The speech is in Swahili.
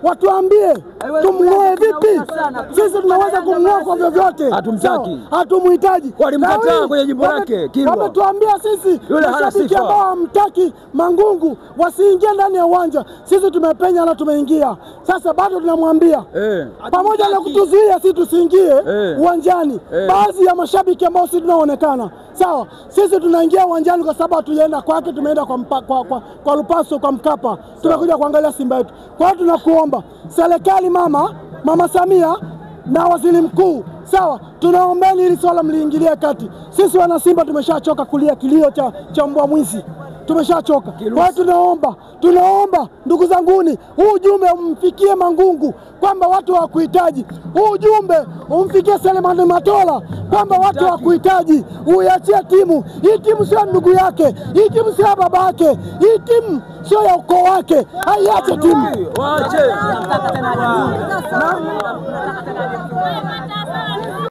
Watuambie tumuoe vipi? Sisi tunaweza kumuoa kwa vyovyote. Hatumtaki. Hatumuhitaji. Walimkataa kwenye jimbo lake Kilwa. Wametuambia sisi mashabiki ambao hamtaki Mangungu wasiingie ndani ya uwanja. Sisi tumepenya na tumeingia. Sasa bado tunamwambia pamoja na kutuzuia sisi tusiingie uwanjani. Baadhi ya mashabiki ambao sisi tunaonekana sawa, sisi tunaingia uwanjani kwa sababu tulienda kwake, tumeenda kwa Lupaso, kwa Mkapa, tunakuja kuangalia Simba yetu. Kwa hiyo tunakuomba serikali, Mama Samia na waziri mkuu, sawa, tunaombeni ili swala mliingilie kati. Sisi wana Simba tumeshachoka kulia kilio cha mbwa mwizi. Tumeshachoka. Kwa hiyo tunaomba ndugu zanguni, huu ujumbe umfikie Mangungu kwamba watu hawakuhitaji. Huu ujumbe umfikie Selemani Matola kwamba watu hawakuhitaji. Uiachie timu. Hii timu sio ndugu yake. Hii timu sio baba yake. Hii timu sio ya ukoo wake. Aiache timu. Waache.